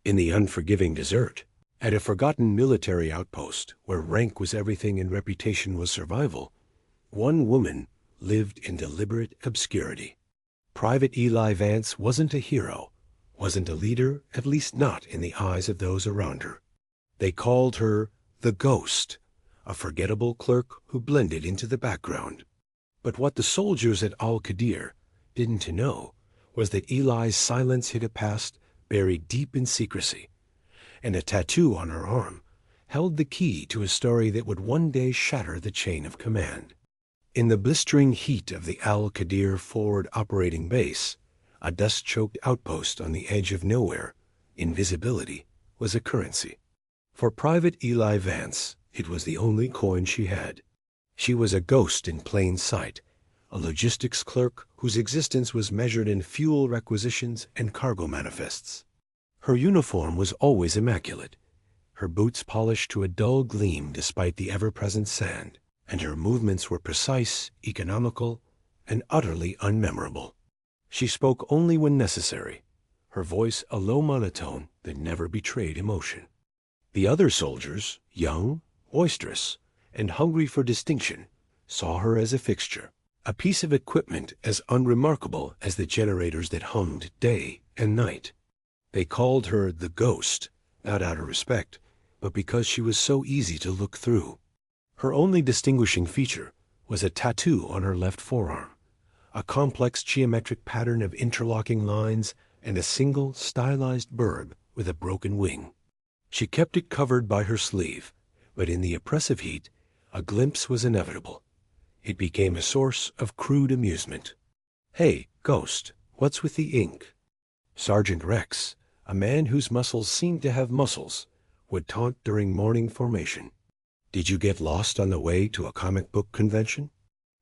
In the unforgiving desert, at a forgotten military outpost where rank was everything and reputation was survival, one woman lived in deliberate obscurity. Private Eli Vance wasn't a hero, wasn't a leader, at least not in the eyes of those around her. They called her the Ghost, a forgettable clerk who blended into the background. But what the soldiers at Al-Qadir didn't know was that Eli's silence hid a past buried deep in secrecy, and a tattoo on her arm held the key to a story that would one day shatter the chain of command. In the blistering heat of the Al-Qadir forward operating base, a dust-choked outpost on the edge of nowhere, invisibility was a currency. For Private Eli Vance, it was the only coin she had. She was a ghost in plain sight, a logistics clerk whose existence was measured in fuel requisitions and cargo manifests. Her uniform was always immaculate, her boots polished to a dull gleam despite the ever-present sand, and her movements were precise, economical, and utterly unmemorable. She spoke only when necessary, her voice a low monotone that never betrayed emotion. The other soldiers, young, boisterous, and hungry for distinction, saw her as a fixture, a piece of equipment as unremarkable as the generators that hummed day and night. They called her the Ghost, not out of respect, but because she was so easy to look through. Her only distinguishing feature was a tattoo on her left forearm, a complex geometric pattern of interlocking lines and a single stylized bird with a broken wing. She kept it covered by her sleeve, but in the oppressive heat, a glimpse was inevitable. It became a source of crude amusement. "Hey, Ghost, what's with the ink?" Sergeant Rex, a man whose muscles seemed to have muscles, would taunt during morning formation. "Did you get lost on the way to a comic book convention?"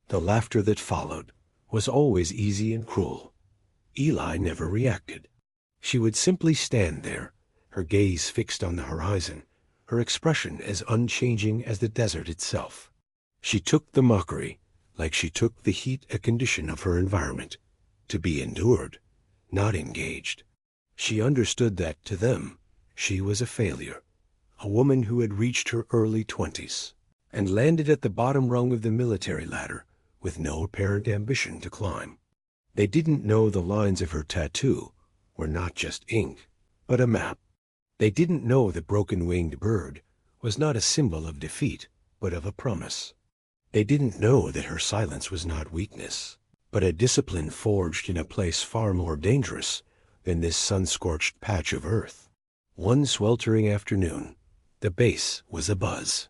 The laughter that followed was always easy and cruel. Eli never reacted. She would simply stand there, her gaze fixed on the horizon, her expression as unchanging as the desert itself. She took the mockery like she took the heat, a condition of her environment, to be endured, not engaged. She understood that, to them, she was a failure, a woman who had reached her early 20s, and landed at the bottom rung of the military ladder with no apparent ambition to climb. They didn't know the lines of her tattoo were not just ink, but a map. They didn't know the broken-winged bird was not a symbol of defeat, but of a promise. They didn't know that her silence was not weakness, but a discipline forged in a place far more dangerous than this sun-scorched patch of earth. One sweltering afternoon, the base was abuzz.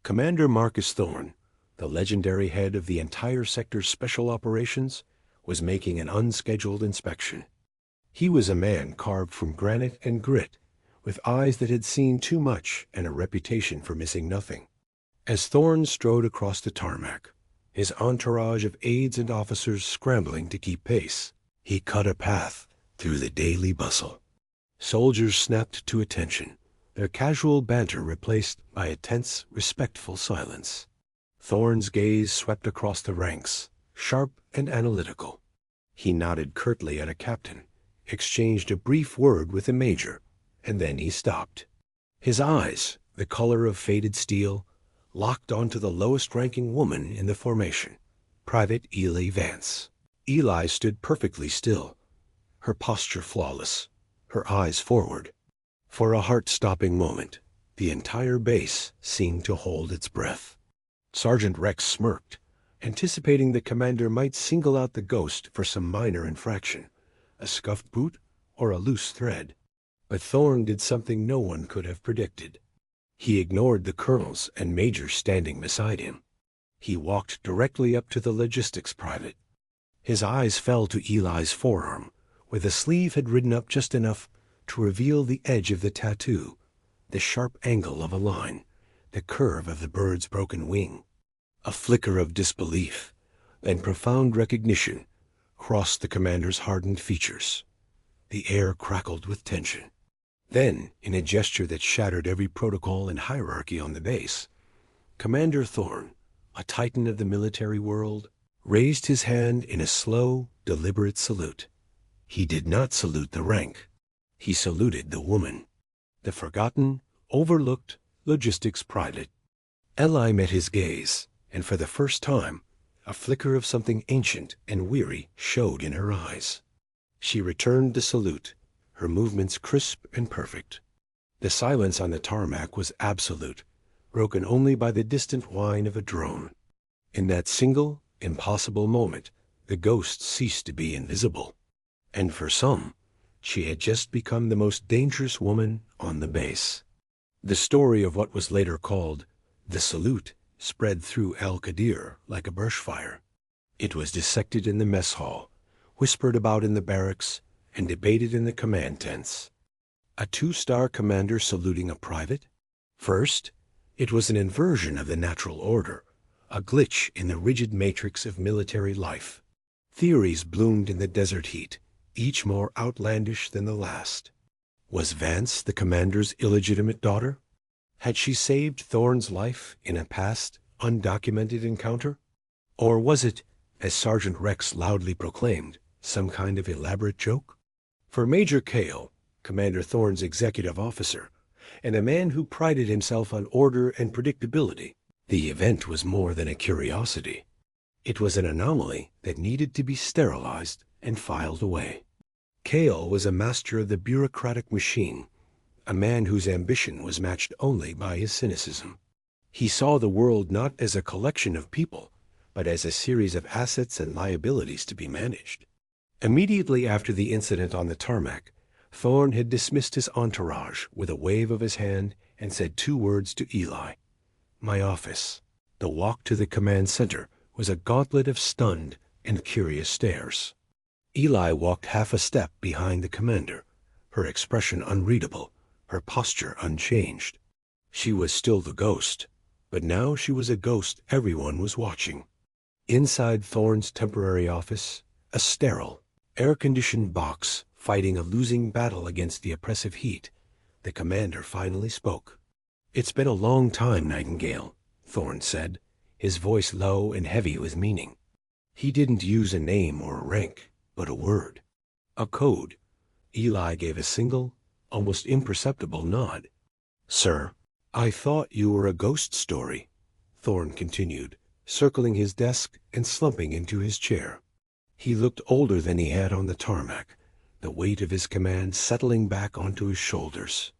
Commander Marcus Thorne, the legendary head of the entire sector's special operations, was making an unscheduled inspection. He was a man carved from granite and grit, with eyes that had seen too much and a reputation for missing nothing. As Thorne strode across the tarmac, his entourage of aides and officers scrambling to keep pace, he cut a path through the daily bustle. Soldiers snapped to attention, their casual banter replaced by a tense, respectful silence. Thorne's gaze swept across the ranks, sharp and analytical. He nodded curtly at a captain, exchanged a brief word with a major, and then he stopped. His eyes, the color of faded steel, locked onto the lowest-ranking woman in the formation, Private Eli Vance. Eli stood perfectly still, her posture flawless, her eyes forward. For a heart-stopping moment, the entire base seemed to hold its breath. Sergeant Rex smirked, anticipating the commander might single out the Ghost for some minor infraction, a scuffed boot or a loose thread. But Thorne did something no one could have predicted. He ignored the colonels and majors standing beside him. He walked directly up to the logistics private. His eyes fell to Eli's forearm, where the sleeve had ridden up just enough to reveal the edge of the tattoo, the sharp angle of a line, the curve of the bird's broken wing. A flicker of disbelief, then profound recognition, crossed the commander's hardened features. The air crackled with tension. Then, in a gesture that shattered every protocol and hierarchy on the base, Commander Thorne, a titan of the military world, raised his hand in a slow, deliberate salute. He did not salute the rank. He saluted the woman, the forgotten, overlooked logistics private. Eli met his gaze, and for the first time, a flicker of something ancient and weary showed in her eyes. She returned the salute, her movements crisp and perfect. The silence on the tarmac was absolute, broken only by the distant whine of a drone. In that single, impossible moment, the ghost ceased to be invisible. And for some, she had just become the most dangerous woman on the base. The story of what was later called the salute spread through Al-Qadir like a brush fire. It was dissected in the mess hall, whispered about in the barracks, and debated in the command tents. A two-star commander saluting a private? First, it was an inversion of the natural order, a glitch in the rigid matrix of military life. Theories bloomed in the desert heat, each more outlandish than the last. Was Vance the commander's illegitimate daughter? Had she saved Thorne's life in a past, undocumented encounter? Or was it, as Sergeant Rex loudly proclaimed, some kind of elaborate joke? For Major Cale, Commander Thorne's executive officer, and a man who prided himself on order and predictability, the event was more than a curiosity. It was an anomaly that needed to be sterilized and filed away. Cale was a master of the bureaucratic machine, a man whose ambition was matched only by his cynicism. He saw the world not as a collection of people, but as a series of assets and liabilities to be managed. Immediately after the incident on the tarmac, Thorne had dismissed his entourage with a wave of his hand and said 2 words to Eli. My office. The walk to the command center was a gauntlet of stunned and curious stares. Eli walked half a step behind the commander, her expression unreadable, her posture unchanged. She was still the ghost, but now she was a ghost everyone was watching. Inside Thorne's temporary office, a sterile, air-conditioned box fighting a losing battle against the oppressive heat, the commander finally spoke. It's been a long time, Nightingale, Thorne said, his voice low and heavy with meaning. He didn't use a name or a rank, but a word, a code. Eli gave a single, almost imperceptible nod. Sir, I thought you were a ghost story, Thorne continued, circling his desk and slumping into his chair. He looked older than he had on the tarmac, the weight of his command settling back onto his shoulders.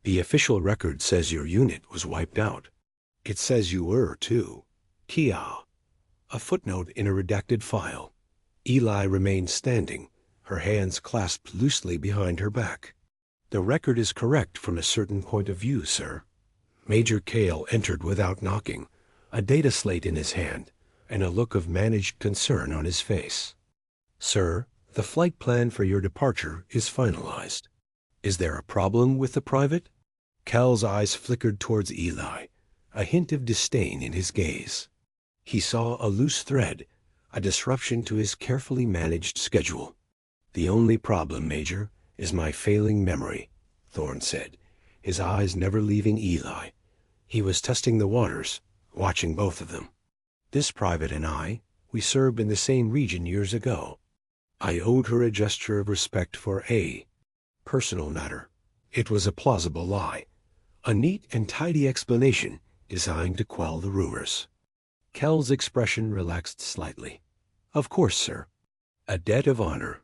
The official record says your unit was wiped out. It says you were, too. Kia. A footnote in a redacted file. Eli remained standing, her hands clasped loosely behind her back. The record is correct from a certain point of view, sir. Major Cale entered without knocking, a data slate in his hand, and a look of managed concern on his face. Sir, the flight plan for your departure is finalized. Is there a problem with the private? Cal's eyes flickered towards Eli, a hint of disdain in his gaze. He saw a loose thread, a disruption to his carefully managed schedule. The only problem, Major, is my failing memory, Thorne said, his eyes never leaving Eli. He was testing the waters, watching both of them. This private and I, we served in the same region years ago. I owed her a gesture of respect for a personal matter. It was a plausible lie, a neat and tidy explanation designed to quell the rumors. Cal's expression relaxed slightly. Of course, sir. A debt of honor.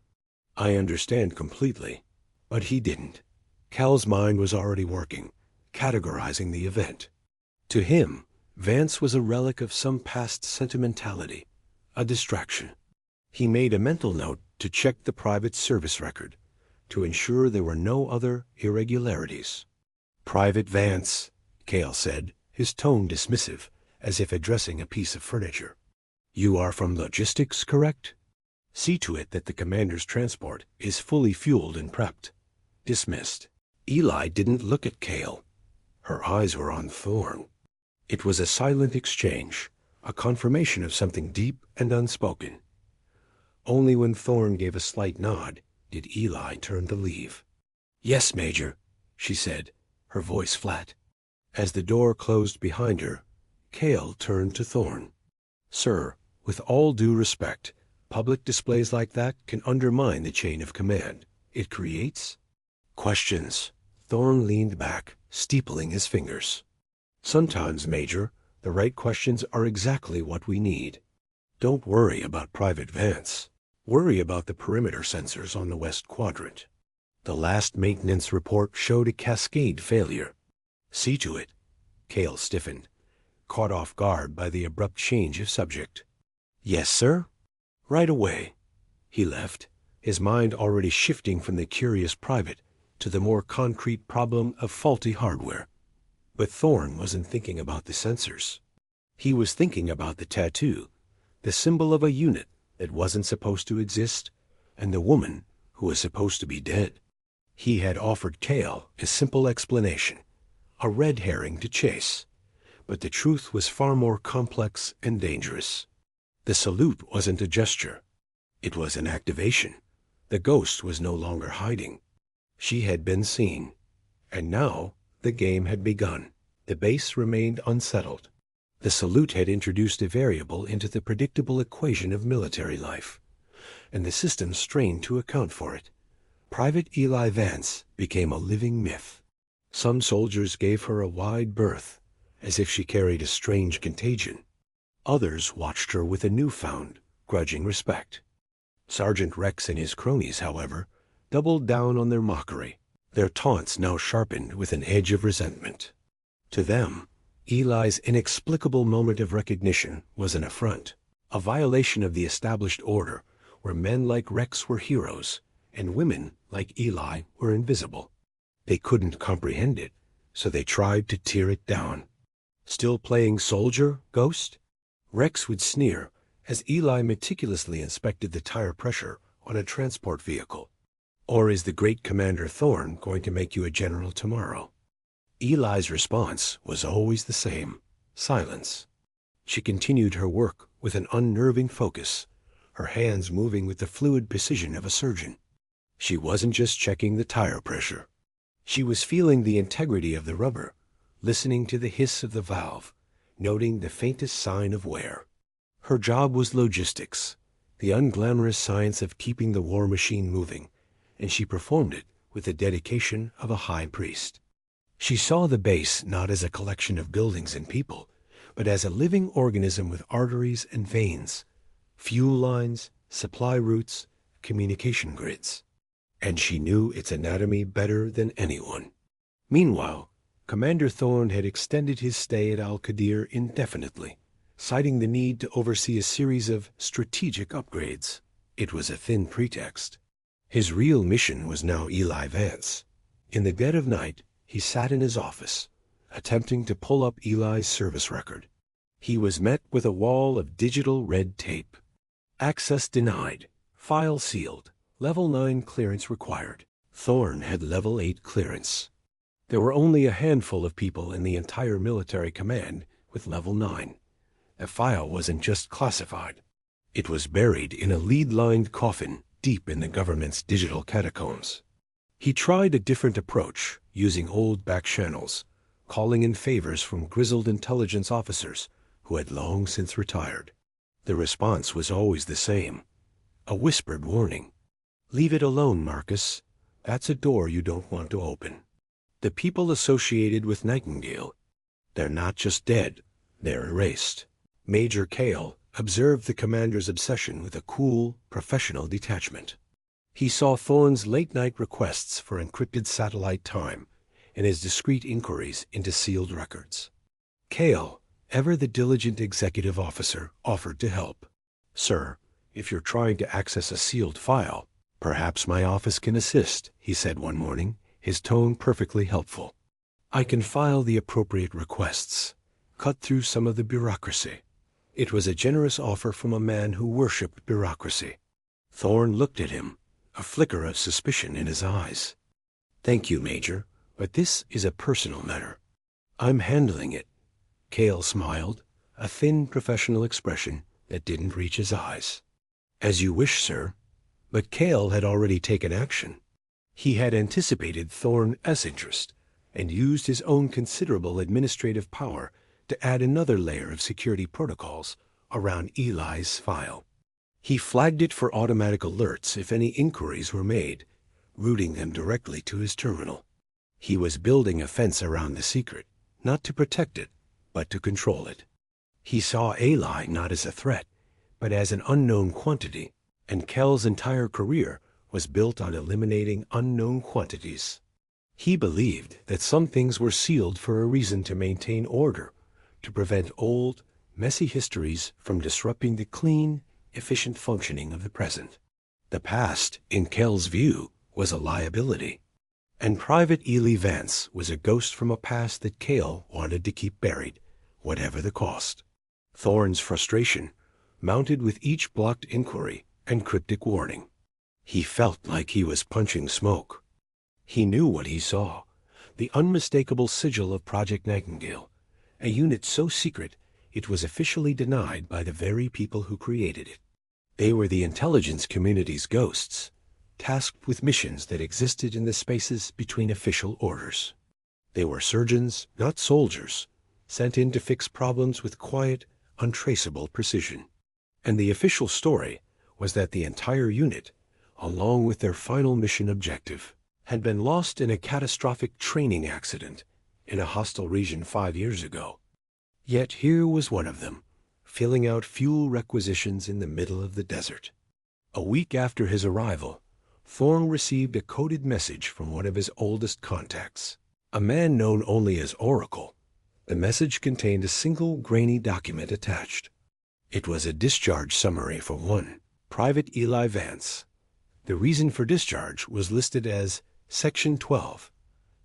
I understand completely. But he didn't. Cal's mind was already working, categorizing the event. To him, Vance was a relic of some past sentimentality, a distraction. He made a mental note to check the private service record, to ensure there were no other irregularities. Private Vance, Cale said, his tone dismissive, as if addressing a piece of furniture. You are from logistics, correct? See to it that the commander's transport is fully fueled and prepped. Dismissed. Eli didn't look at Cale. Her eyes were on Thorne. It was a silent exchange, a confirmation of something deep and unspoken. Only when Thorne gave a slight nod did Eli turn to leave. Yes, Major, she said, her voice flat. As the door closed behind her, Cale turned to Thorne. Sir, with all due respect, public displays like that can undermine the chain of command it creates. Questions. Thorne leaned back, steepling his fingers. Sometimes, Major, the right questions are exactly what we need. Don't worry about Private Vance. Worry about the perimeter sensors on the west quadrant. The last maintenance report showed a cascade failure. See to it. Cale stiffened, caught off guard by the abrupt change of subject. Yes, sir. Right away. He left, his mind already shifting from the curious private to the more concrete problem of faulty hardware. But Thorne wasn't thinking about the sensors. He was thinking about the tattoo, the symbol of a unit that wasn't supposed to exist, and the woman who was supposed to be dead. He had offered Cale a simple explanation, a red herring to chase, but the truth was far more complex and dangerous. The salute wasn't a gesture. It was an activation. The ghost was no longer hiding. She had been seen, and now the game had begun. The base remained unsettled. The salute had introduced a variable into the predictable equation of military life, and the system strained to account for it. Private Eli Vance became a living myth. Some soldiers gave her a wide berth, as if she carried a strange contagion. Others watched her with a newfound, grudging respect. Sergeant Rex and his cronies, however, doubled down on their mockery, their taunts now sharpened with an edge of resentment. To them, Eli's inexplicable moment of recognition was an affront, a violation of the established order where men like Rex were heroes and women like Eli were invisible. They couldn't comprehend it, so they tried to tear it down. Still playing soldier, Ghost? Rex would sneer as Eli meticulously inspected the tire pressure on a transport vehicle. Or is the great Commander Thorne going to make you a general tomorrow? Eli's response was always the same, silence. She continued her work with an unnerving focus, her hands moving with the fluid precision of a surgeon. She wasn't just checking the tire pressure. She was feeling the integrity of the rubber, listening to the hiss of the valve, noting the faintest sign of wear. Her job was logistics, the unglamorous science of keeping the war machine moving, and she performed it with the dedication of a high priest. She saw the base not as a collection of buildings and people, but as a living organism with arteries and veins, fuel lines, supply routes, communication grids. And she knew its anatomy better than anyone. Meanwhile, Commander Thorne had extended his stay at Al-Qadir indefinitely, citing the need to oversee a series of strategic upgrades. It was a thin pretext. His real mission was now Eli Vance. In the dead of night, he sat in his office, attempting to pull up Eli's service record. He was met with a wall of digital red tape. Access denied. File sealed. Level 9 clearance required. Thorne had Level 8 clearance. There were only a handful of people in the entire military command with Level 9. The file wasn't just classified. It was buried in a lead-lined coffin deep in the government's digital catacombs. He tried a different approach, using old back channels, calling in favors from grizzled intelligence officers who had long since retired. The response was always the same, a whispered warning. Leave it alone, Marcus. That's a door you don't want to open. The people associated with Nightingale, they're not just dead, they're erased. Major Cale observed the commander's obsession with a cool, professional detachment. He saw Thorne's late-night requests for encrypted satellite time and his discreet inquiries into sealed records. Cale, ever the diligent executive officer, offered to help. Sir, if you're trying to access a sealed file, perhaps my office can assist, he said one morning, his tone perfectly helpful. I can file the appropriate requests, cut through some of the bureaucracy. It was a generous offer from a man who worshipped bureaucracy. Thorne looked at him, a flicker of suspicion in his eyes. Thank you, Major, but this is a personal matter. I'm handling it. Cale smiled, a thin professional expression that didn't reach his eyes. As you wish, sir. But Cale had already taken action. He had anticipated Thorne's interest and used his own considerable administrative power to add another layer of security protocols around Eli's file. He flagged it for automatic alerts if any inquiries were made, routing them directly to his terminal. He was building a fence around the secret, not to protect it, but to control it. He saw Eli not as a threat, but as an unknown quantity, and Kell's entire career was built on eliminating unknown quantities. He believed that some things were sealed for a reason: to maintain order, to prevent old, messy histories from disrupting the clean, efficient functioning of the present. The past, in Kell's view, was a liability, and Private Ely Vance was a ghost from a past that Kell wanted to keep buried, whatever the cost. Thorne's frustration mounted with each blocked inquiry and cryptic warning. He felt like he was punching smoke. He knew what he saw: the unmistakable sigil of Project Nightingale, a unit so secret it was officially denied by the very people who created it. They were the intelligence community's ghosts, tasked with missions that existed in the spaces between official orders. They were surgeons, not soldiers, sent in to fix problems with quiet, untraceable precision. And the official story was that the entire unit, along with their final mission objective, had been lost in a catastrophic training accident in a hostile region 5 years ago. Yet here was one of them, filling out fuel requisitions in the middle of the desert. A week after his arrival, Thorne received a coded message from one of his oldest contacts, a man known only as Oracle. The message contained a single grainy document attached. It was a discharge summary for one Private Eli Vance. The reason for discharge was listed as Section 12,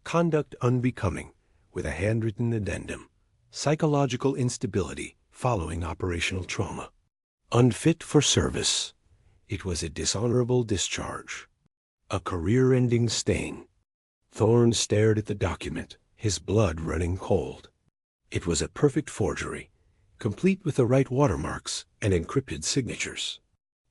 Conduct Unbecoming, with a handwritten addendum: psychological instability following operational trauma. Unfit for service. It was a dishonorable discharge. A career-ending stain. Thorne stared at the document, his blood running cold. It was a perfect forgery, complete with the right watermarks and encrypted signatures.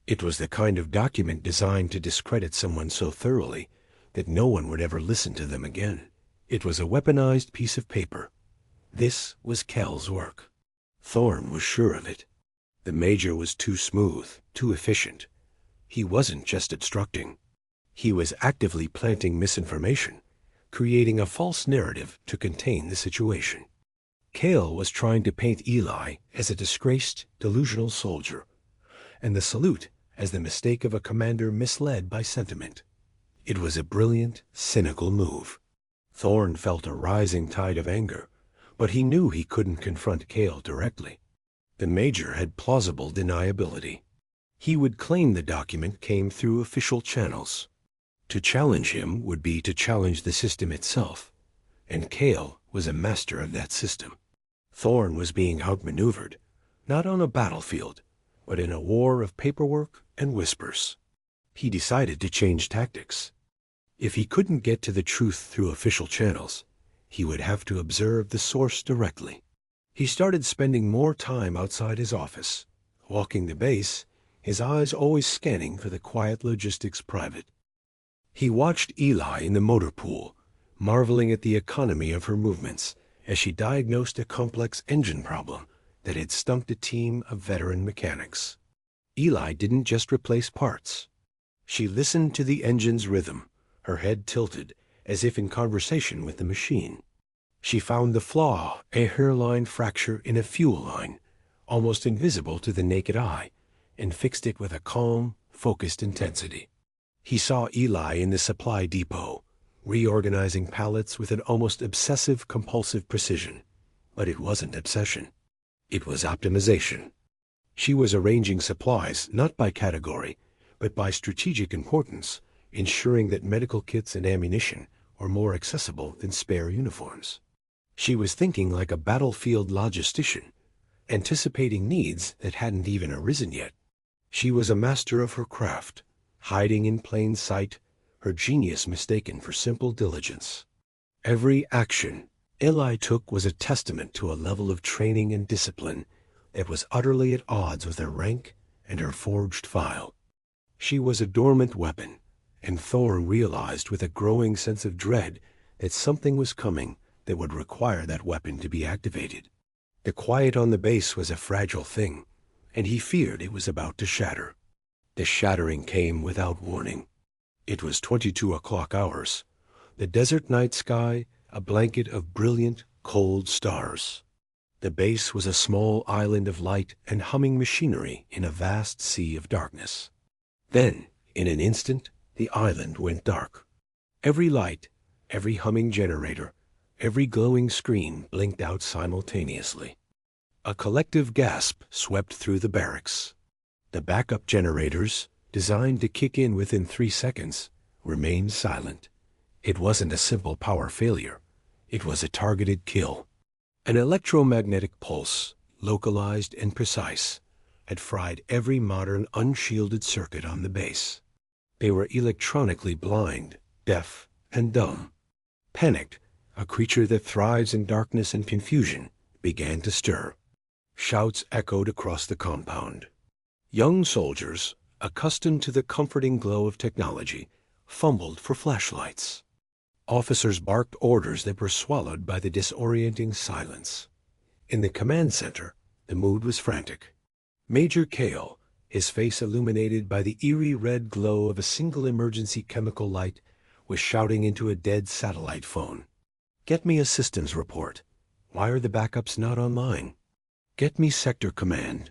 It was the kind of document designed to discredit someone so thoroughly that no one would ever listen to them again. It was a weaponized piece of paper. This was Kell's work. Thorne was sure of it. The Major was too smooth, too efficient. He wasn't just obstructing. He was actively planting misinformation, creating a false narrative to contain the situation. Kell was trying to paint Eli as a disgraced, delusional soldier, and the salute as the mistake of a commander misled by sentiment. It was a brilliant, cynical move. Thorne felt a rising tide of anger, but he knew he couldn't confront Kell directly. The Major had plausible deniability. He would claim the document came through official channels. To challenge him would be to challenge the system itself, and Kell was a master of that system. Thorne was being outmaneuvered, not on a battlefield, but in a war of paperwork and whispers. He decided to change tactics. If he couldn't get to the truth through official channels, he would have to observe the source directly. He started spending more time outside his office, walking the base, his eyes always scanning for the quiet logistics private. He watched Eli in the motor pool, marveling at the economy of her movements as she diagnosed a complex engine problem that had stumped a team of veteran mechanics. Eli didn't just replace parts. She listened to the engine's rhythm, her head tilted as if in conversation with the machine. She found the flaw, a hairline fracture in a fuel line, almost invisible to the naked eye, and fixed it with a calm, focused intensity. He saw Eli in the supply depot, reorganizing pallets with an almost obsessive-compulsive precision. But it wasn't obsession. It was optimization. She was arranging supplies not by category, but by strategic importance, ensuring that medical kits and ammunition were more accessible than spare uniforms. She was thinking like a battlefield logistician, anticipating needs that hadn't even arisen yet. She was a master of her craft, hiding in plain sight, her genius mistaken for simple diligence. Every action Eli took was a testament to a level of training and discipline that was utterly at odds with her rank and her forged file. She was a dormant weapon, and Thorne realized with a growing sense of dread that something was coming that would require that weapon to be activated. The quiet on the base was a fragile thing, and he feared it was about to shatter. The shattering came without warning. It was 22 o'clock hours. The desert night sky, a blanket of brilliant, cold stars. The base was a small island of light and humming machinery in a vast sea of darkness. Then, in an instant, the island went dark. Every light, every humming generator, every glowing screen blinked out simultaneously. A collective gasp swept through the barracks. The backup generators, designed to kick in within 3 seconds, remained silent. It wasn't a simple power failure. It was a targeted kill. An electromagnetic pulse, localized and precise, had fried every modern unshielded circuit on the base. They were electronically blind, deaf, and dumb. Panicked, a creature that thrives in darkness and confusion began to stir. Shouts echoed across the compound. Young soldiers, accustomed to the comforting glow of technology, fumbled for flashlights. Officers barked orders that were swallowed by the disorienting silence. In the command center, the mood was frantic. Major Kale, his face illuminated by the eerie red glow of a single emergency chemical light, was shouting into a dead satellite phone. "Get me a systems report. Why are the backups not online? Get me sector command."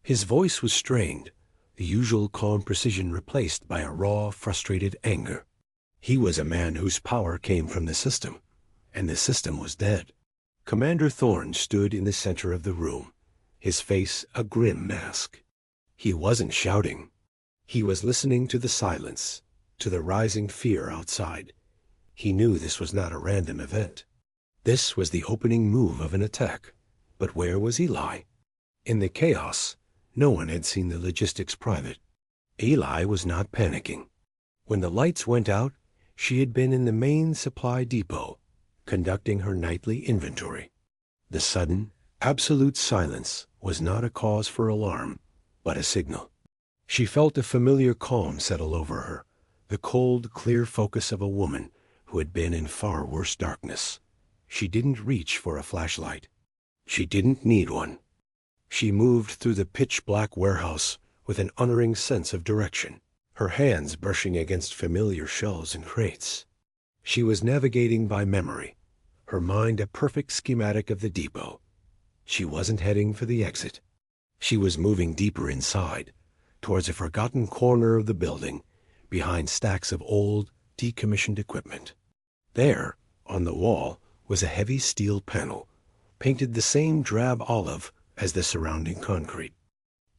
His voice was strained, the usual calm precision replaced by a raw, frustrated anger. He was a man whose power came from the system, and the system was dead. Commander Thorne stood in the center of the room, his face a grim mask. He wasn't shouting. He was listening to the silence, to the rising fear outside. He knew this was not a random event. This was the opening move of an attack. But where was Eli? In the chaos, no one had seen the logistics private. Eli was not panicking. When the lights went out, she had been in the main supply depot, conducting her nightly inventory. The sudden, absolute silence was not a cause for alarm, but a signal. She felt a familiar calm settle over her, the cold, clear focus of a woman who had been in far worse darkness. She didn't reach for a flashlight. She didn't need one. She moved through the pitch-black warehouse with an unerring sense of direction, her hands brushing against familiar shelves and crates. She was navigating by memory, her mind a perfect schematic of the depot. She wasn't heading for the exit. She was moving deeper inside, towards a forgotten corner of the building, behind stacks of old, decommissioned equipment. There, on the wall, was a heavy steel panel, painted the same drab olive as the surrounding concrete.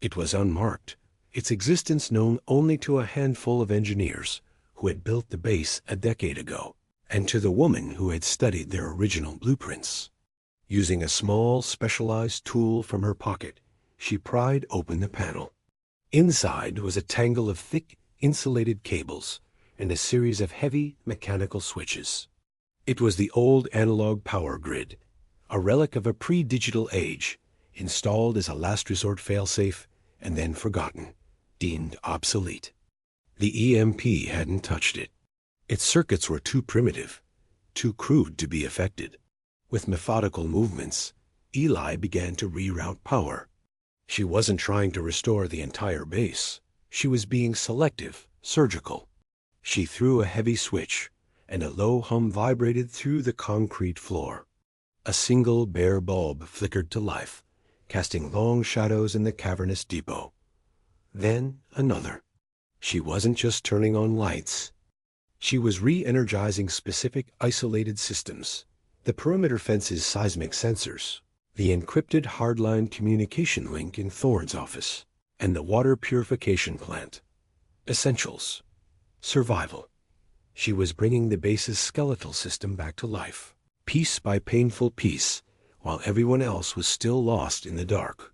It was unmarked, its existence known only to a handful of engineers who had built the base a decade ago, and to the woman who had studied their original blueprints. Using a small, specialized tool from her pocket, she pried open the panel. Inside was a tangle of thick, insulated cables and a series of heavy, mechanical switches. It was the old analog power grid, a relic of a pre-digital age, installed as a last resort failsafe and then forgotten, deemed obsolete. The EMP hadn't touched it. Its circuits were too primitive, too crude to be affected. With methodical movements, Eli began to reroute power. She wasn't trying to restore the entire base. She was being selective, surgical. She threw a heavy switch, and a low hum vibrated through the concrete floor. A single bare bulb flickered to life, casting long shadows in the cavernous depot. Then another. She wasn't just turning on lights. She was re-energizing specific isolated systems. The perimeter fence's seismic sensors, the encrypted hardline communication link in Thorne's office, and the water purification plant. Essentials. Survival. She was bringing the base's skeletal system back to life, piece by painful piece, while everyone else was still lost in the dark.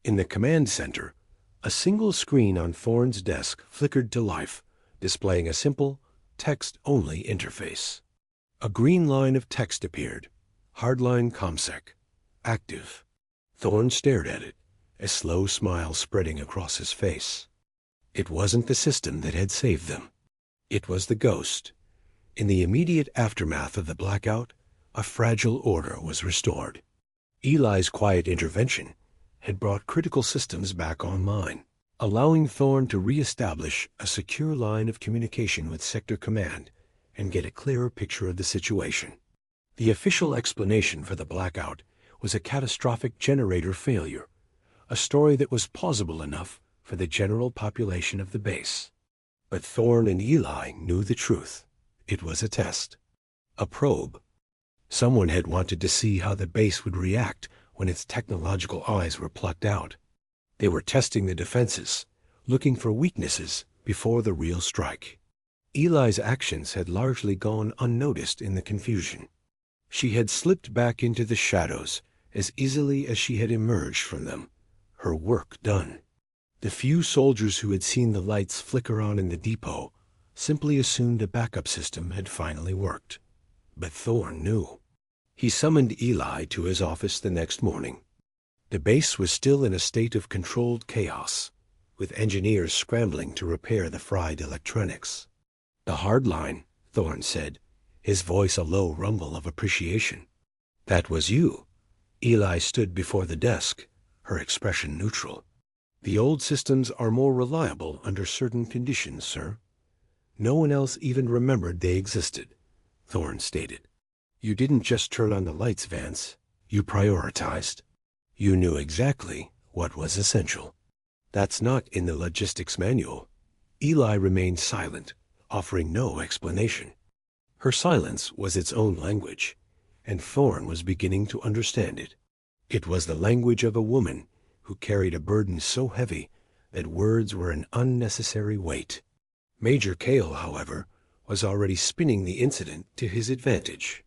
In the command center, a single screen on Thorne's desk flickered to life, displaying a simple, text-only interface. A green line of text appeared. Hardline ComSec. Active. Thorne stared at it, a slow smile spreading across his face. It wasn't the system that had saved them. It was the ghost. In the immediate aftermath of the blackout, a fragile order was restored. Eli's quiet intervention had brought critical systems back online. allowing Thorne to re-establish a secure line of communication with Sector Command and get a clearer picture of the situation. The official explanation for the blackout was a catastrophic generator failure, a story that was plausible enough for the general population of the base. But Thorne and Eli knew the truth. It was a test, a probe. Someone had wanted to see how the base would react when its technological eyes were plucked out. They were testing the defenses, looking for weaknesses before the real strike. Eli's actions had largely gone unnoticed in the confusion. She had slipped back into the shadows as easily as she had emerged from them, her work done. The few soldiers who had seen the lights flicker on in the depot simply assumed a backup system had finally worked. But Thorne knew. He summoned Eli to his office the next morning. The base was still in a state of controlled chaos, with engineers scrambling to repair the fried electronics. "The hard line," Thorne said, his voice a low rumble of appreciation. "That was you." Eli stood before the desk, her expression neutral. "The old systems are more reliable under certain conditions, sir." "No one else even remembered they existed," Thorne stated. "You didn't just turn on the lights, Vance. You prioritized. You knew exactly what was essential." "That's not in the logistics manual." Eli remained silent, offering no explanation. Her silence was its own language, and Thorne was beginning to understand it. It was the language of a woman who carried a burden so heavy that words were an unnecessary weight. Major Cale, however, was already spinning the incident to his advantage.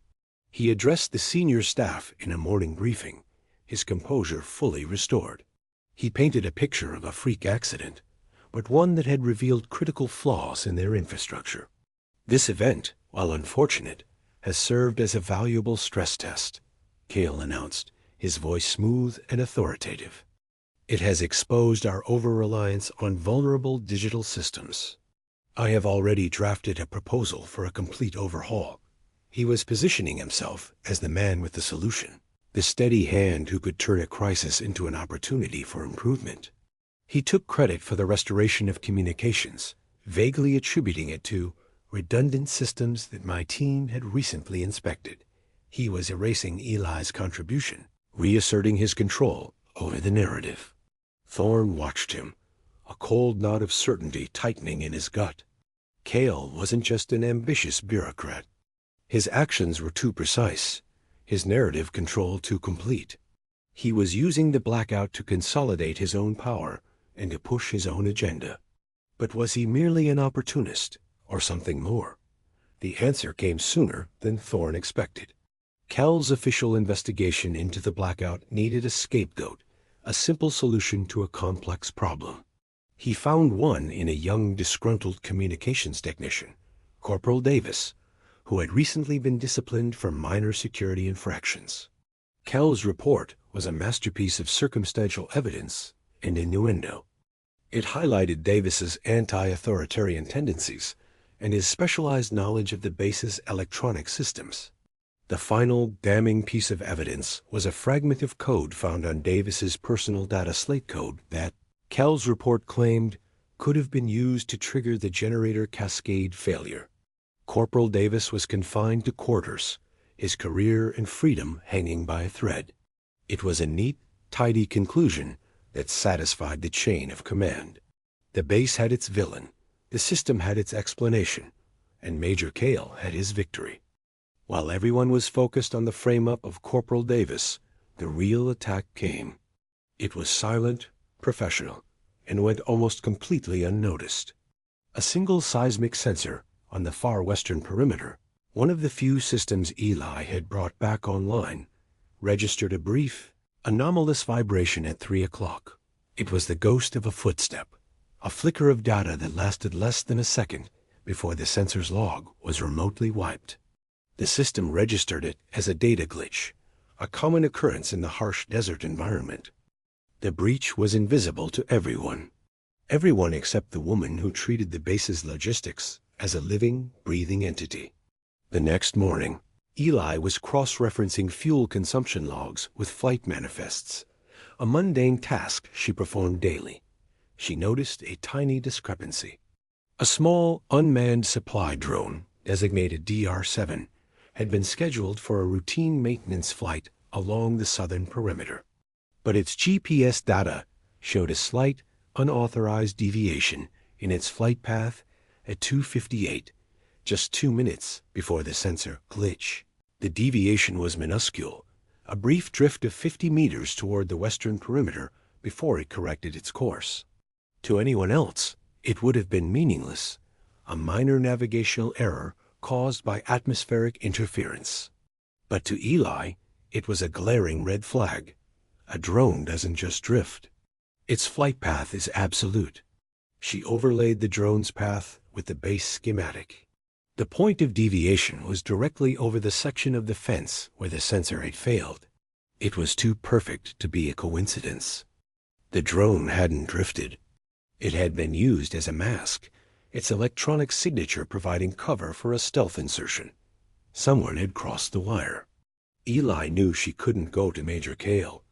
He addressed the senior staff in a morning briefing, his composure fully restored. He painted a picture of a freak accident, but one that had revealed critical flaws in their infrastructure. "This event, while unfortunate, has served as a valuable stress test," Cale announced, his voice smooth and authoritative. "It has exposed our over-reliance on vulnerable digital systems. I have already drafted a proposal for a complete overhaul." He was positioning himself as the man with the solution, the steady hand who could turn a crisis into an opportunity for improvement. He took credit for the restoration of communications, vaguely attributing it to redundant systems that my team had recently inspected. He was erasing Eli's contribution, reasserting his control over the narrative. Thorne watched him, a cold knot of certainty tightening in his gut. Cale wasn't just an ambitious bureaucrat. His actions were too precise, his narrative control too complete. He was using the blackout to consolidate his own power and to push his own agenda. But was he merely an opportunist, or something more? The answer came sooner than Thorne expected. Cal's official investigation into the blackout needed a scapegoat, a simple solution to a complex problem. He found one in a young, disgruntled communications technician, Corporal Davis, who had recently been disciplined for minor security infractions. Cal's report was a masterpiece of circumstantial evidence and innuendo. It highlighted Davis's anti-authoritarian tendencies and his specialized knowledge of the base's electronic systems. The final damning piece of evidence was a fragment of code found on Davis's personal data slate code that, Cal's report claimed, could have been used to trigger the generator cascade failure. Corporal Davis was confined to quarters, his career and freedom hanging by a thread. It was a neat, tidy conclusion that satisfied the chain of command. The base had its villain, the system had its explanation, and Major Cale had his victory. While everyone was focused on the frame-up of Corporal Davis, the real attack came. It was silent, professional, and went almost completely unnoticed. A single seismic sensor on the far western perimeter, one of the few systems Eli had brought back online, registered a brief, anomalous vibration at 3 o'clock. It was the ghost of a footstep, a flicker of data that lasted less than a second before the sensor's log was remotely wiped. The system registered it as a data glitch, a common occurrence in the harsh desert environment. The breach was invisible to everyone except the woman who treated the base's logistics as a living, breathing entity. The next morning, Eli was cross-referencing fuel consumption logs with flight manifests, a mundane task she performed daily. she noticed a tiny discrepancy. A small, unmanned supply drone, designated DR-7, had been scheduled for a routine maintenance flight along the southern perimeter. But its GPS data showed a slight, unauthorized deviation in its flight path at 2:58, just 2 minutes before the sensor glitch. The deviation was minuscule, a brief drift of 50 meters toward the western perimeter before it corrected its course. To anyone else, it would have been meaningless, a minor navigational error caused by atmospheric interference. But to Eli, it was a glaring red flag. A drone doesn't just drift. Its flight path is absolute. She overlaid the drone's path with the base schematic. The point of deviation was directly over the section of the fence where the sensor had failed. It was too perfect to be a coincidence. The drone hadn't drifted. It had been used as a mask, its electronic signature providing cover for a stealth insertion. Someone had crossed the wire. Eli knew she couldn't go to Major Kale.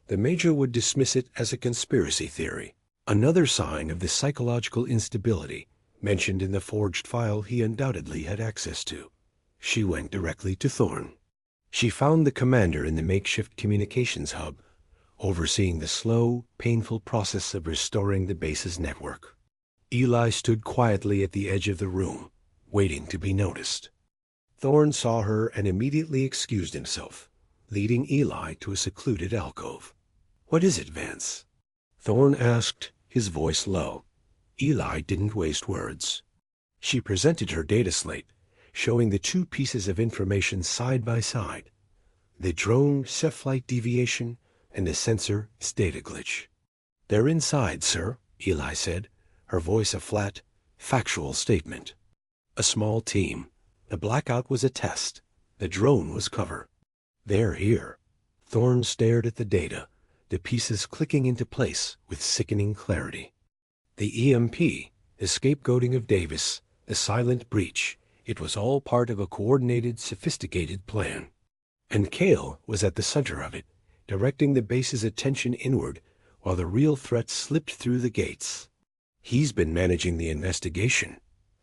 The Major would dismiss it as a conspiracy theory, another sign of the psychological instability mentioned in the forged file he undoubtedly had access to. She went directly to Thorne. She found the commander in the makeshift communications hub, overseeing the slow, painful process of restoring the base's network. Eli stood quietly at the edge of the room, waiting to be noticed. Thorne saw her and immediately excused himself, leading Eli to a secluded alcove. "What is it, Vance?" Thorne asked, his voice low. Eli didn't waste words. She presented her data slate, showing the two pieces of information side by side, the drone flight deviation and the sensor data glitch. "They're inside, sir," Eli said, her voice a flat, factual statement. A small team. The blackout was a test. The drone was cover. "They're here." Thorne stared at the data, the pieces clicking into place with sickening clarity. The EMP, the scapegoating of Davis, the silent breach, it was all part of a coordinated, sophisticated plan. And Kale was at the center of it, directing the base's attention inward while the real threat slipped through the gates. "He's been managing the investigation,"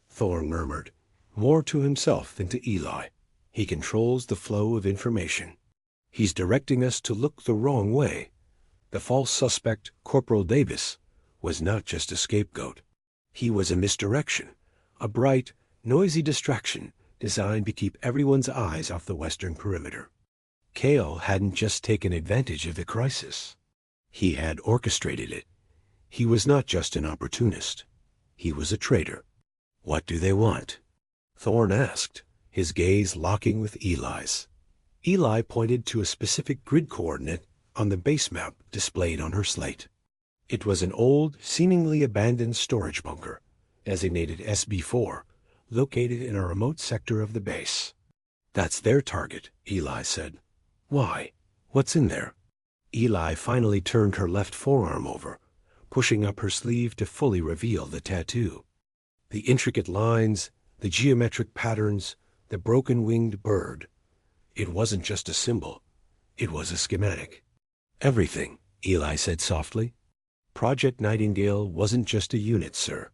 Thorne murmured, more to himself than to Eli. "He controls the flow of information. He's directing us to look the wrong way." The false suspect, Corporal Davis, was not just a scapegoat. He was a misdirection, a bright, noisy distraction designed to keep everyone's eyes off the western perimeter. Kale hadn't just taken advantage of the crisis. He had orchestrated it. He was not just an opportunist. He was a traitor. "What do they want?" Thorne asked, his gaze locking with Eli's. Eli pointed to a specific grid coordinate on the base map displayed on her slate. It was an old, seemingly abandoned storage bunker, designated SB4, located in a remote sector of the base. "That's their target," Eli said. "Why? What's in there?" Eli finally turned her left forearm over, pushing up her sleeve to fully reveal the tattoo. The intricate lines, the geometric patterns, the broken-winged bird. It wasn't just a symbol. It was a schematic. "Everything," Eli said softly. "Project Nightingale wasn't just a unit, sir.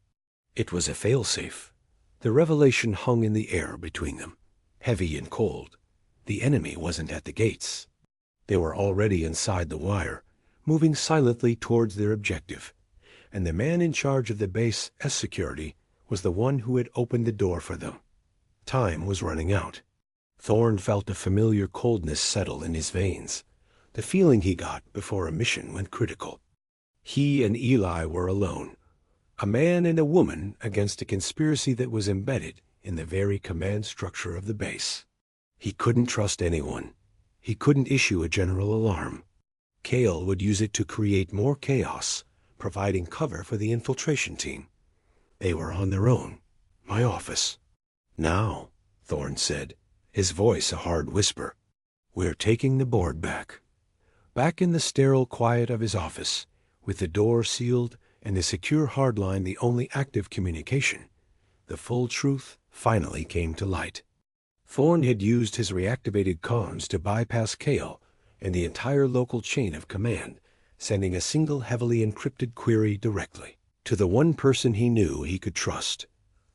It was a failsafe." The revelation hung in the air between them, heavy and cold. The enemy wasn't at the gates. They were already inside the wire, moving silently towards their objective, and the man in charge of the base as security was the one who had opened the door for them. Time was running out. Thorne felt a familiar coldness settle in his veins, the feeling he got before a mission went critical. He and Eli were alone, a man and a woman against a conspiracy that was embedded in the very command structure of the base. He couldn't trust anyone. He couldn't issue a general alarm. Kale would use it to create more chaos, providing cover for the infiltration team. They were on their own. "My office." "Now," Thorne said, his voice a hard whisper, "we're taking the board back." Back in the sterile quiet of his office, with the door sealed and the secure hardline the only active communication, the full truth finally came to light. Thorne had used his reactivated comms to bypass Kale and the entire local chain of command sending a single heavily encrypted query directly to the one person he knew he could trust,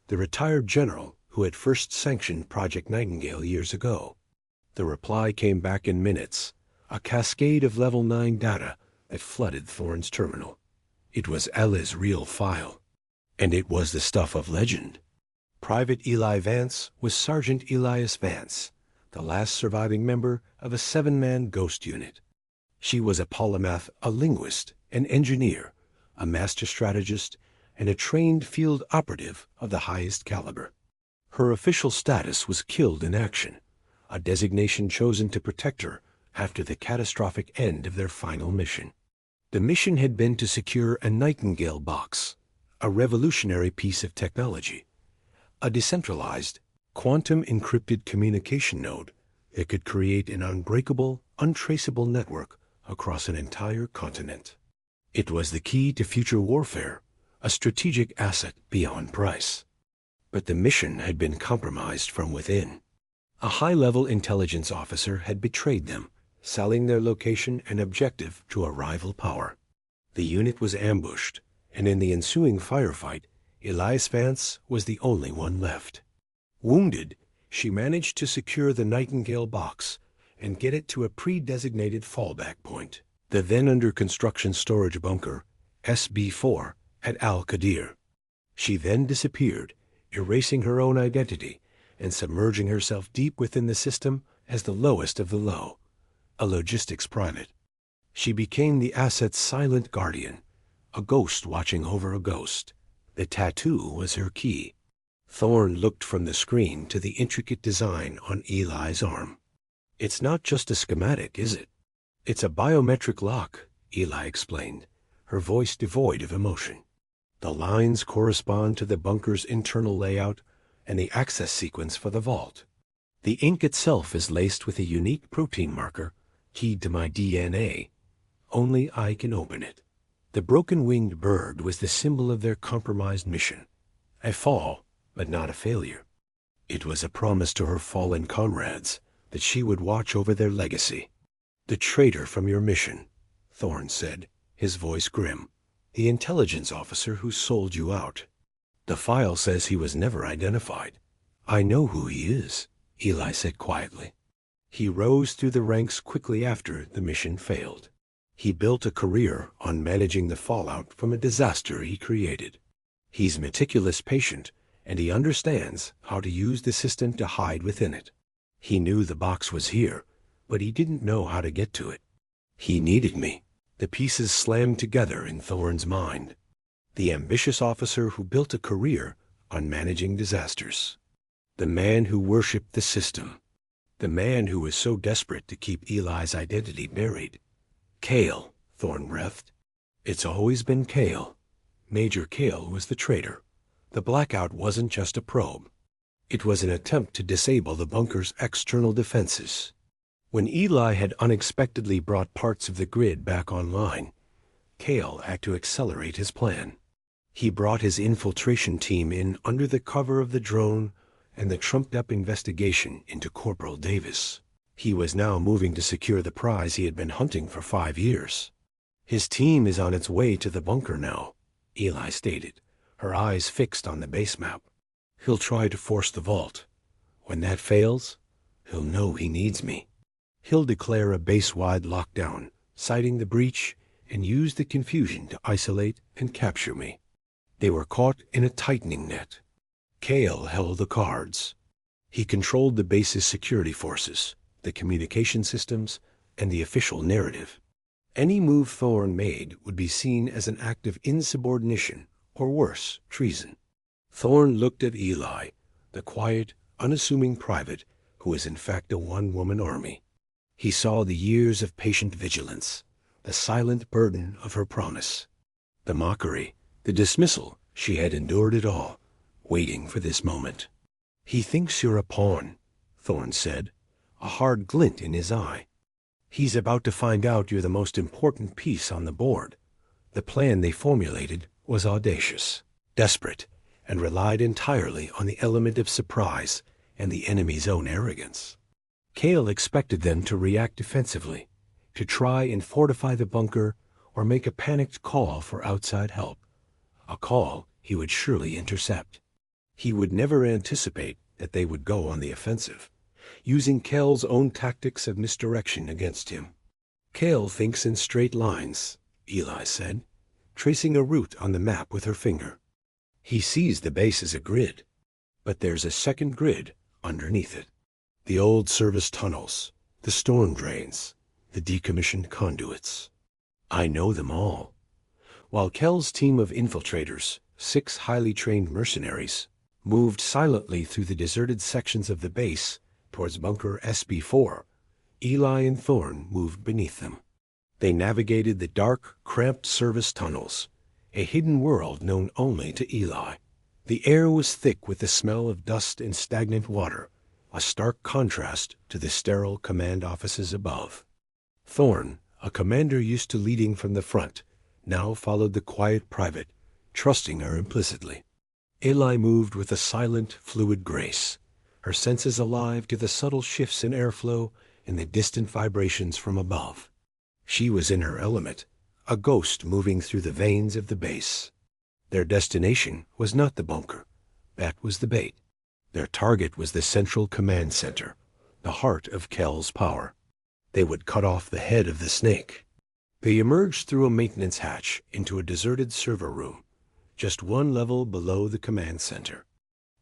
the retired general who had first sanctioned Project Nightingale years ago. The reply came back in minutes, a cascade of Level 9 data that flooded Thorne's terminal. It was Ella's real file, and it was the stuff of legend. Private Eli Vance was Sergeant Elias Vance, the last surviving member of a 7-man ghost unit. She was a polymath, a linguist, an engineer, a master strategist, and a trained field operative of the highest caliber. Her official status was killed in action, a designation chosen to protect her after the catastrophic end of their final mission. The mission had been to secure a Nightingale box, a revolutionary piece of technology, a decentralized, quantum-encrypted communication node that could create an unbreakable, untraceable network across an entire continent. It was the key to future warfare, a strategic asset beyond price. But the mission had been compromised from within. A high-level intelligence officer had betrayed them, selling their location and objective to a rival power. The unit was ambushed, and in the ensuing firefight, Elias Vance was the only one left. Wounded, she managed to secure the Nightingale box and get it to a pre-designated fallback point, the then-under-construction storage bunker, SB-4, at Al-Qadir. She then disappeared, erasing her own identity and submerging herself deep within the system as the lowest of the low, a logistics private. She became the asset's silent guardian, a ghost watching over a ghost. The tattoo was her key. Thorne looked from the screen to the intricate design on Eli's arm. "It's not just a schematic, is it? It's a biometric lock," Eli explained, her voice devoid of emotion. "The lines correspond to the bunker's internal layout and the access sequence for the vault. The ink itself is laced with a unique protein marker keyed to my DNA. Only I can open it." The broken-winged bird was the symbol of their compromised mission. A fall, but not a failure. It was a promise to her fallen comrades that she would watch over their legacy. "The traitor from your mission," Thorne said, his voice grim. "The intelligence officer who sold you out. The file says he was never identified." "I know who he is," Eli said quietly. He rose through the ranks quickly after the mission failed. He built a career on managing the fallout from a disaster he created. He's meticulous, patient, and he understands how to use the system to hide within it. He knew the box was here, but he didn't know how to get to it. He needed me. The pieces slammed together in Thorne's mind. The ambitious officer who built a career on managing disasters. The man who worshipped the system. The man who was so desperate to keep Eli's identity buried. Cale, Thorne breathed. It's always been Cale. Major Cale was the traitor. The blackout wasn't just a probe. It was an attempt to disable the bunker's external defenses. When Eli had unexpectedly brought parts of the grid back online, Cale had to accelerate his plan. He brought his infiltration team in under the cover of the drone and the trumped-up investigation into Corporal Davis. He was now moving to secure the prize he had been hunting for 5 years. "His team is on its way to the bunker now," Eli stated, her eyes fixed on the base map. "He'll try to force the vault. When that fails, he'll know he needs me. He'll declare a base-wide lockdown, citing the breach, and use the confusion to isolate and capture me." They were caught in a tightening net. Cale held the cards. He controlled the base's security forces, the communication systems, and the official narrative. Any move Thorne made would be seen as an act of insubordination, or worse, treason. Thorne looked at Eli, the quiet, unassuming private who was in fact a one-woman army. He saw the years of patient vigilance, the silent burden of her promise, the mockery, the dismissal. She had endured it all, waiting for this moment. "He thinks you're a pawn," Thorne said, a hard glint in his eye. "He's about to find out you're the most important piece on the board." The plan they formulated was audacious, desperate, and relied entirely on the element of surprise and the enemy's own arrogance. Cale expected them to react defensively, to try and fortify the bunker or make a panicked call for outside help, a call he would surely intercept. He would never anticipate that they would go on the offensive, using Kel's own tactics of misdirection against him. "Kel thinks in straight lines," Eli said, tracing a route on the map with her finger. "He sees the base as a grid, but there's a second grid underneath it. The old service tunnels, the storm drains, the decommissioned conduits. I know them all." While Kel's team of infiltrators, 6 highly trained mercenaries, moved silently through the deserted sections of the base towards bunker SB4, Eli and Thorn moved beneath them. They navigated the dark, cramped service tunnels, a hidden world known only to Eli. The air was thick with the smell of dust and stagnant water, a stark contrast to the sterile command offices above. Thorn, a commander used to leading from the front, now followed the quiet private, trusting her implicitly. Eli moved with a silent, fluid grace, her senses alive to the subtle shifts in airflow and the distant vibrations from above. She was in her element, a ghost moving through the veins of the base. Their destination was not the bunker. That was the bait. Their target was the central command center, the heart of Kel's power. They would cut off the head of the snake. They emerged through a maintenance hatch into a deserted server room, just one level below the command center.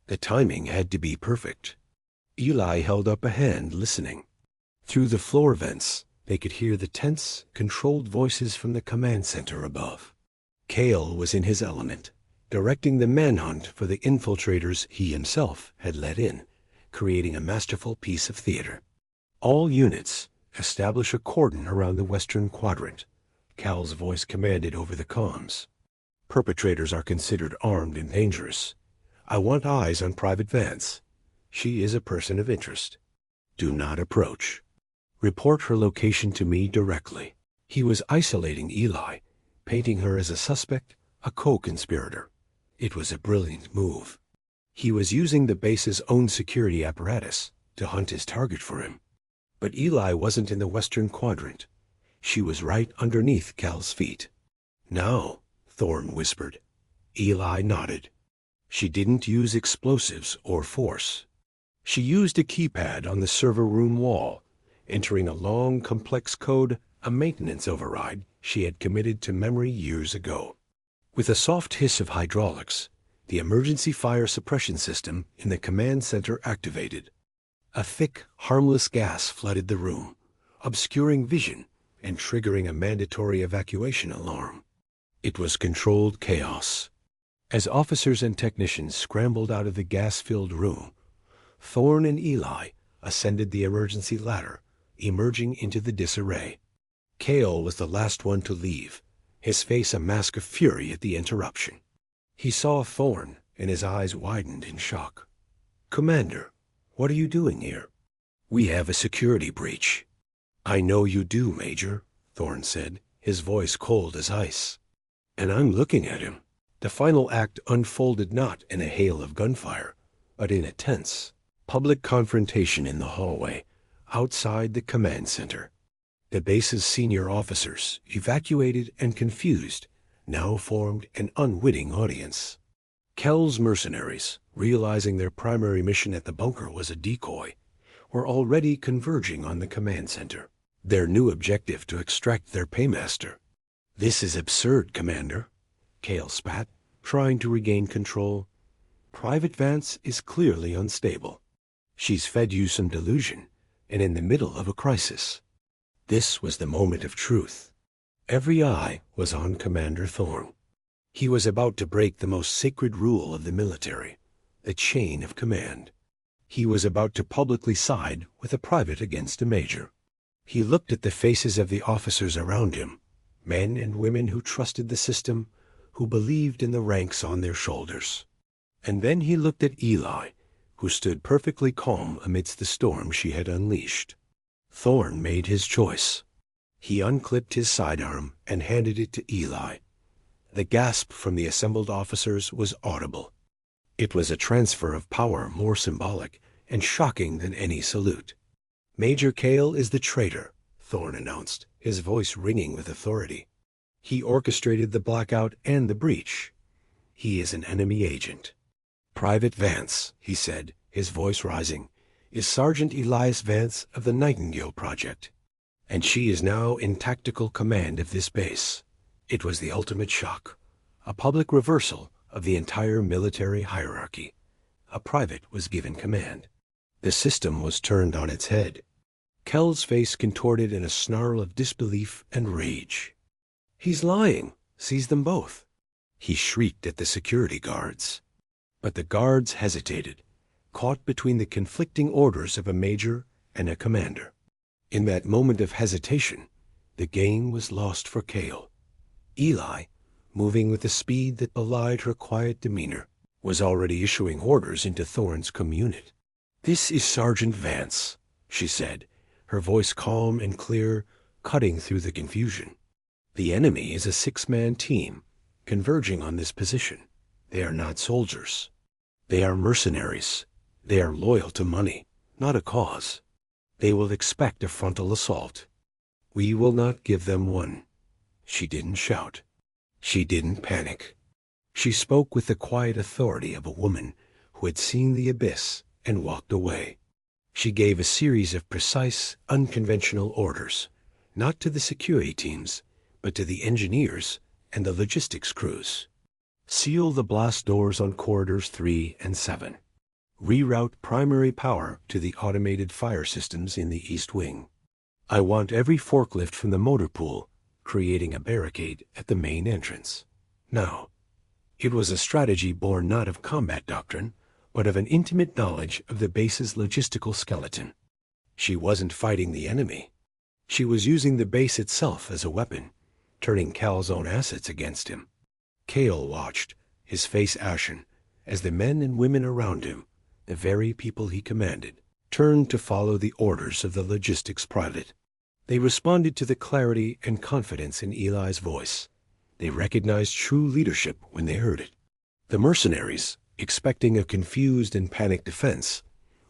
The timing had to be perfect. Eli held up a hand, listening. Through the floor vents, they could hear the tense, controlled voices from the command center above. Kel was in his element, directing the manhunt for the infiltrators he himself had let in, creating a masterful piece of theater. "All units, establish a cordon around the western quadrant," Cal's voice commanded over the comms. "Perpetrators are considered armed and dangerous. I want eyes on Private Vance. She is a person of interest. Do not approach. Report her location to me directly." He was isolating Eli, painting her as a suspect, a co-conspirator. It was a brilliant move. He was using the base's own security apparatus to hunt his target for him. But Eli wasn't in the western quadrant. She was right underneath Cal's feet. "Now," Thorn whispered. Eli nodded. She didn't use explosives or force. She used a keypad on the server room wall, entering a long, complex code, a maintenance override she had committed to memory years ago. With a soft hiss of hydraulics, the emergency fire suppression system in the command center activated. A thick, harmless gas flooded the room, obscuring vision and triggering a mandatory evacuation alarm. It was controlled chaos. As officers and technicians scrambled out of the gas-filled room, Thorn and Eli ascended the emergency ladder, emerging into the disarray. Kel was the last one to leave, his face a mask of fury at the interruption. He saw Thorn, and his eyes widened in shock. "Commander, what are you doing here?" "We have a security breach." "I know you do, Major," Thorn said, his voice cold as ice. "And I'm looking at him." The final act unfolded not in a hail of gunfire, but in a tense, public confrontation in the hallway, outside the command center. The base's senior officers, evacuated and confused, now formed an unwitting audience. Kel's mercenaries, realizing their primary mission at the bunker was a decoy, were already converging on the command center, their new objective to extract their paymaster. "This is absurd, Commander," Kel spat, trying to regain control. "Private Vance is clearly unstable. She's fed you some delusion, and in the middle of a crisis." This was the moment of truth. Every eye was on Commander Thorn. He was about to break the most sacred rule of the military, the chain of command. He was about to publicly side with a private against a major. He looked at the faces of the officers around him, men and women who trusted the system, who believed in the ranks on their shoulders. And then he looked at Eli, who stood perfectly calm amidst the storm she had unleashed. Thorn made his choice. He unclipped his sidearm and handed it to Eli. The gasp from the assembled officers was audible. It was a transfer of power more symbolic and shocking than any salute. "Major Kel is the traitor," Thorn announced, his voice ringing with authority. He orchestrated the blackout and the breach. He is an enemy agent. Private Vance, he said, his voice rising, is Sergeant Elias Vance of the Nightingale Project, and she is now in tactical command of this base. It was the ultimate shock, a public reversal of the entire military hierarchy. A private was given command. The system was turned on its head. Kell's face contorted in a snarl of disbelief and rage. "He's lying. Sees them both." He shrieked at the security guards. But the guards hesitated, caught between the conflicting orders of a major and a commander. In that moment of hesitation, the game was lost for Cale. Eli, moving with a speed that belied her quiet demeanor, was already issuing orders into Thorne's community. "This is Sergeant Vance," she said, her voice calm and clear, cutting through the confusion. "The enemy is a 6-man team, converging on this position. They are not soldiers. They are mercenaries. They are loyal to money, not a cause. They will expect a frontal assault. We will not give them one." She didn't shout. She didn't panic. She spoke with the quiet authority of a woman who had seen the abyss and walked away. She gave a series of precise, unconventional orders, not to the security teams, but to the engineers and the logistics crews. Seal the blast doors on corridors 3 and 7. Reroute primary power to the automated fire systems in the East Wing. I want every forklift from the motor pool, creating a barricade at the main entrance. Now, it was a strategy born not of combat doctrine, but of an intimate knowledge of the base's logistical skeleton. She wasn't fighting the enemy. She was using the base itself as a weapon, turning Cal's own assets against him. Cale watched, his face ashen, as the men and women around him, the very people he commanded, turned to follow the orders of the logistics private. They responded to the clarity and confidence in Eli's voice. They recognized true leadership when they heard it. The mercenaries, expecting a confused and panicked defense,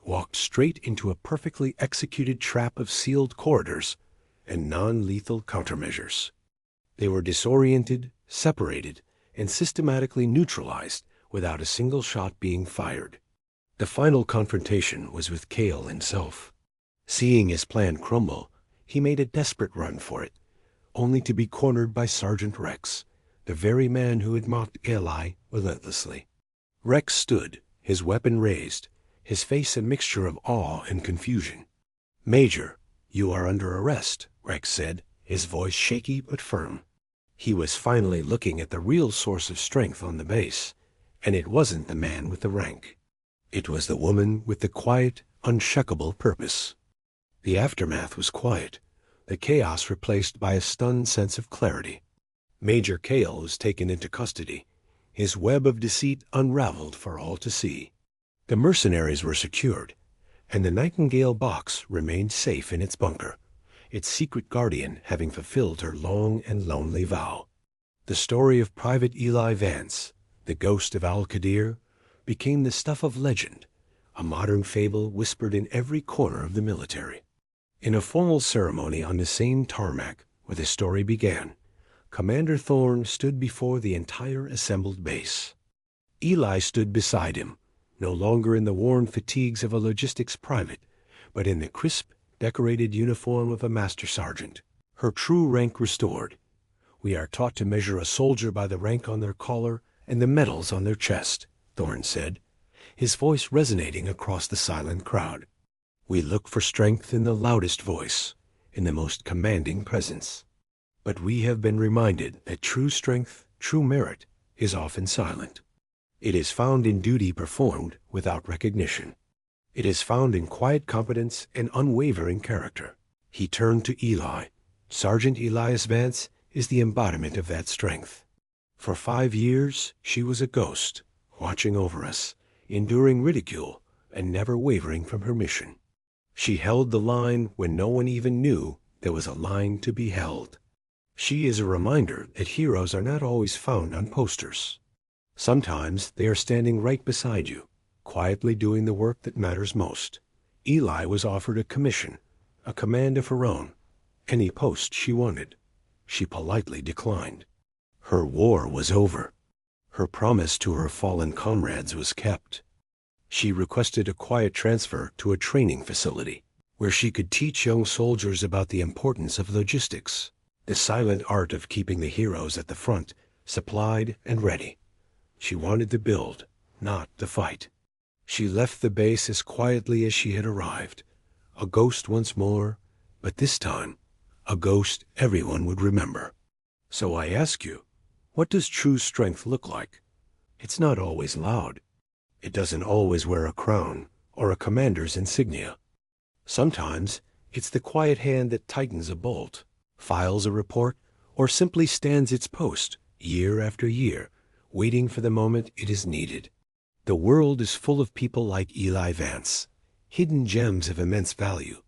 walked straight into a perfectly executed trap of sealed corridors and non-lethal countermeasures. They were disoriented, separated, and systematically neutralized without a single shot being fired. The final confrontation was with Cale himself. Seeing his plan crumble, he made a desperate run for it, only to be cornered by Sergeant Rex, the very man who had mocked Eli relentlessly. Rex stood, his weapon raised, his face a mixture of awe and confusion. "Major, you are under arrest," Rex said, his voice shaky but firm. He was finally looking at the real source of strength on the base, and it wasn't the man with the rank. It was the woman with the quiet, unshakable purpose. The aftermath was quiet, the chaos replaced by a stunned sense of clarity. Major Cale was taken into custody, his web of deceit unraveled for all to see. The mercenaries were secured, and the Nightingale box remained safe in its bunker, its secret guardian having fulfilled her long and lonely vow. The story of Private Eli Vance, the ghost of Al-Qadir, became the stuff of legend, a modern fable whispered in every corner of the military. In a formal ceremony on the same tarmac where the story began, Commander Thorne stood before the entire assembled base. Eli stood beside him, no longer in the worn fatigues of a logistics private, but in the crisp, decorated uniform of a master sergeant, her true rank restored. "We are taught to measure a soldier by the rank on their collar and the medals on their chest," Thorne said, his voice resonating across the silent crowd. "We look for strength in the loudest voice, in the most commanding presence. But we have been reminded that true strength, true merit, is often silent. It is found in duty performed without recognition. It is found in quiet competence and unwavering character." He turned to Eli. "Sergeant Elias Vance is the embodiment of that strength. For 5 years she was a ghost, watching over us, enduring ridicule, and never wavering from her mission. She held the line when no one even knew there was a line to be held. She is a reminder that heroes are not always found on posters. Sometimes they are standing right beside you, quietly doing the work that matters most." Eli was offered a commission, a command of her own, any post she wanted. she politely declined. Her war was over. Her promise to her fallen comrades was kept. She requested a quiet transfer to a training facility where she could teach young soldiers about the importance of logistics, the silent art of keeping the heroes at the front supplied and ready. She wanted to build, not to fight. She left the base as quietly as she had arrived, a ghost once more, but this time, a ghost everyone would remember. So I ask you, what does true strength look like? It's not always loud. It doesn't always wear a crown or a commander's insignia. Sometimes it's the quiet hand that tightens a bolt, files a report, or simply stands its post year after year, waiting for the moment it is needed. The world is full of people like Eli Vance, hidden gems of immense value,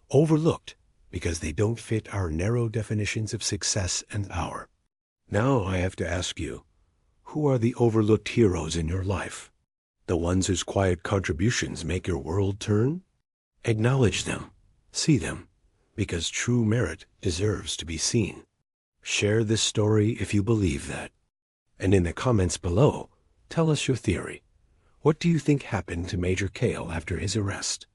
overlooked because they don't fit our narrow definitions of success and power. Now I have to ask you, who are the overlooked heroes in your life? The ones whose quiet contributions make your world turn? Acknowledge them, see them, because true merit deserves to be seen. Share this story if you believe that. And in the comments below, tell us your theory. What do you think happened to Major Kale after his arrest?